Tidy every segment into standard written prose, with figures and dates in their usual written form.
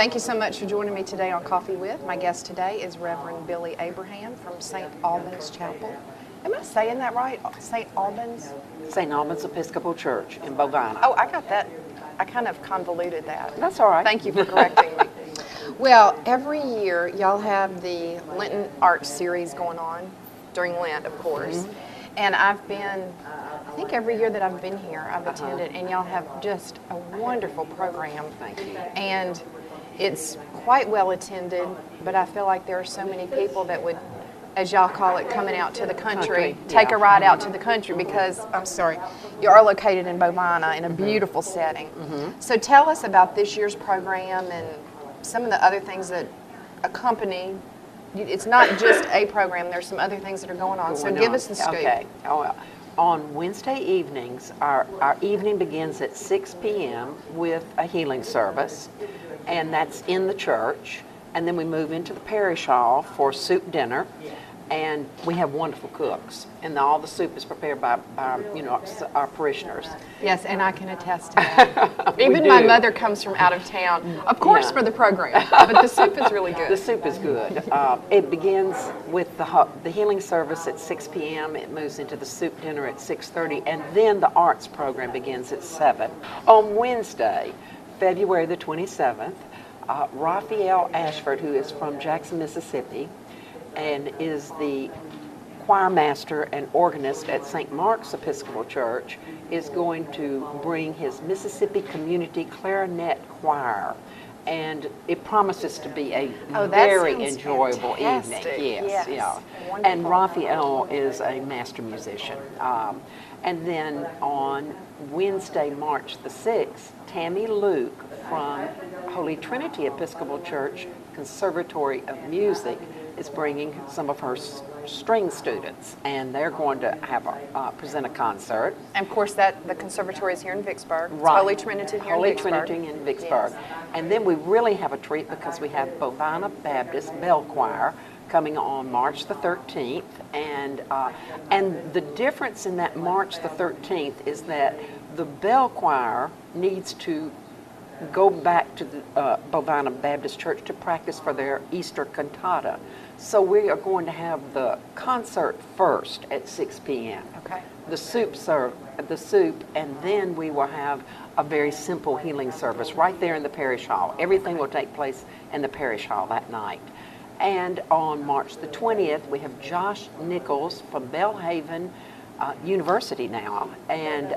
Thank you so much for joining me today on Coffee With. My guest today is Reverend Billie Abraham from St. Albans Chapel. Am I saying that right? St. Albans? St. Albans Episcopal Church in Bovina. Oh, I got that. I kind of convoluted that. That's all right. Thank you for correcting me. Well, every year y'all have the Lenten Arts series going on during Lent, of course. Mm-hmm. And I've been, I think every year that I've been here, I've attended, and y'all have just a wonderful program. Thank you. And it's quite well attended, but I feel like there are so many people that would, as y'all call it, coming out to the country, take a ride out to the country because, I'm sorry, you are located in Bovina in a beautiful setting. Mm-hmm. So tell us about this year's program and some of the other things that accompany. It's not just a program, there's some other things that are going on. So give us the scoop. Okay. On Wednesday evenings, our evening begins at 6 p.m. with a healing service, and that's in the church. And then we move into the parish hall for soup dinner, and we have wonderful cooks. And all the soup is prepared by our parishioners. Yes, and I can attest to that. Even my mother comes from out of town, of course, for the program, but the soup is really good. The soup is good. It begins with the healing service at 6 p.m. It moves into the soup dinner at 6:30, and then the arts program begins at 7. On Wednesday, February the 27th, Rafael Ashford, who is from Jackson, Mississippi, and is the choir master and organist at St. Mark's Episcopal Church, is going to bring his Mississippi Community Clarinet Choir. And it promises to be a very enjoyable evening. Yes. Yeah. Wonderful. And Rafael is a master musician. And then on Wednesday, March the 6th, Tammy Luke from Holy Trinity Episcopal Church Conservatory of Music is bringing some of her string students, and they're going to have present a concert. And of course, the conservatory is here in Vicksburg. It's Right. Holy Trinity here in Vicksburg. Holy Trinity in Vicksburg. Yes. And then we really have a treat because we have Bovina Baptist Bell Choir coming on March the 13th, and the difference in that March the 13th is that the Bell Choir needs to go back to the Bovina Baptist Church to practice for their Easter cantata. So we are going to have the concert first at 6 p.m. Okay. The soup, and then we will have a very simple healing service right there in the parish hall. Everything will take place in the parish hall that night. And on March the 20th, we have Josh Nichols from Belhaven University now, and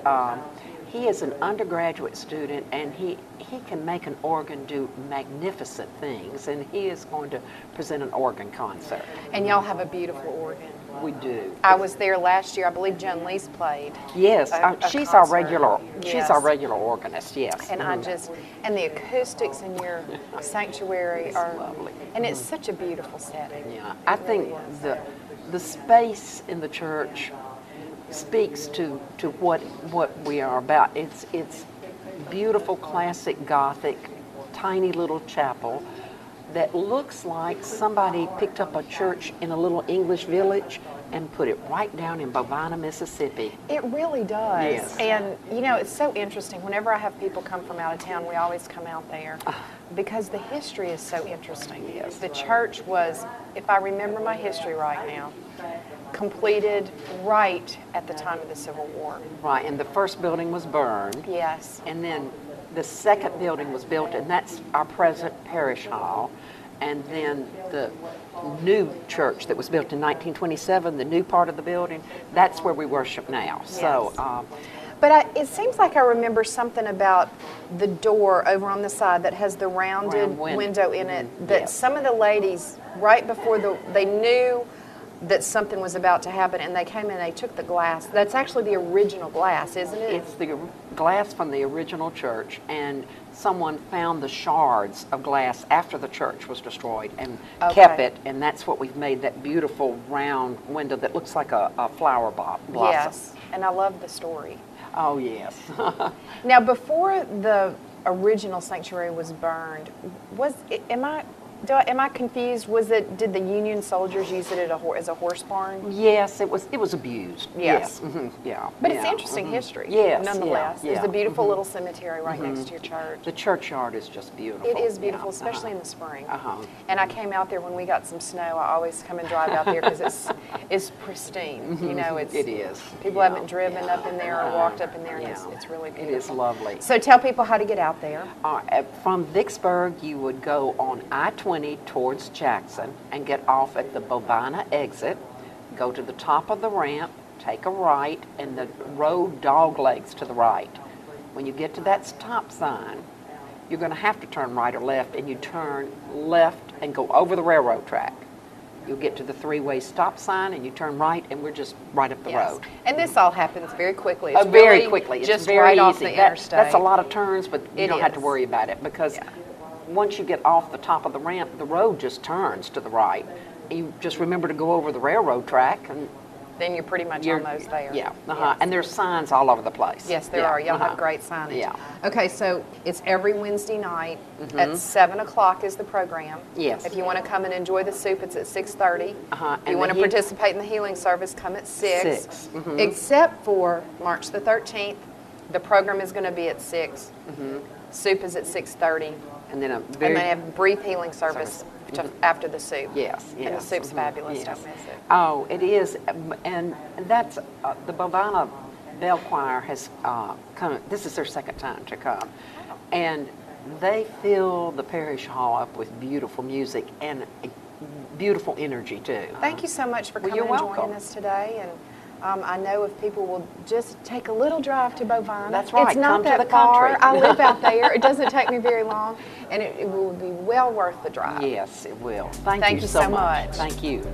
he is an undergraduate student, and he can make an organ do magnificent things, and he is going to present an organ concert. And y'all have a beautiful organ. We do. I was there last year. I believe Jen Lee's played. Yes, she's concert. our regular. Yes. She's our regular organist. Yes. And and the acoustics in your sanctuary are lovely. And it's such a beautiful setting. Yeah, I think the space in the church speaks to what we are about. It's beautiful classic Gothic, tiny little chapel that looks like somebody picked up a church in a little English village and put it right down in Bovina, Mississippi. It really does. Yes. And it's so interesting. Whenever I have people come from out of town, we always come out there because the history is so interesting. Yes. The church was, if I remember my history right now, completed right at the time of the Civil War. Right, and the first building was burned. Yes. And then the second building was built, and that's our present parish hall. And then the new church that was built in 1927, the new part of the building, that's where we worship now. Yes. So, but it seems like I remember something about the door over on the side that has the rounded window in it, that some of the ladies, right before they knew that something was about to happen, and they came in and they took the glass. That's actually the original glass, isn't it? It's the glass from the original church, and someone found the shards of glass after the church was destroyed and kept it, and that's what we've made, that beautiful round window that looks like a flower blossom. Yes, and I love the story. Oh, yes. Now, before the original sanctuary was burned, Am I confused? Did the Union soldiers use it as a horse barn? Yes, it was abused. Yes. Yeah. But it's interesting history. Yes, nonetheless. yeah, There's a beautiful little cemetery right next to your church. The churchyard is just beautiful. It is beautiful, Yeah, especially in the spring. Uh-huh. And I came out there when we got some snow. I always come and drive out there because it's pristine. You know, it is. People Yeah, haven't driven up in there or walked up in there, and it's really It beautiful. is lovely. So tell people how to get out there. From Vicksburg, you would go on I-20 towards Jackson and get off at the Bovina exit, go to the top of the ramp, take a right, and the road doglegs to the right. When you get to that stop sign, you're going to have to turn right or left, and you turn left and go over the railroad track. You'll get to the three-way stop sign, and you turn right, and we're just right up the road. And this all happens very quickly. It's Very really quickly. It's just very right easy. off the interstate. That's a lot of turns, but you It don't have to is. worry about it because once you get off the top of the ramp, the road just turns to the right. You just remember to go over the railroad track, and then you're pretty much you're almost there. Yeah, Yes. And there's signs all over the place. Yes, there are. Y'all have great signage. Yeah. Okay, so it's every Wednesday night at 7 o'clock is the program. Yes. If you want to come and enjoy the soup, it's at 6:30. If you And want to the participate in the healing service, come at 6. 6. Except for March the 13th, the program is going to be at 6. Soup is at 6:30. And then And they have a brief healing service after the soup. Yes, yes. And the soup's fabulous. Yes. Don't miss it. Oh, it is, and that's the Bovina Bell Choir has come. This is their second time to come, and they fill the parish hall up with beautiful music and beautiful energy too. Thank you so much for coming you're and joining welcome. us today. And I know if people will just take a little drive to Bovina. That's right. It's not Come to that the far. country. I live out there. It doesn't take me very long, and it will be well worth the drive. Yes, it will. Thank Thank you you so so much. much. Thank you.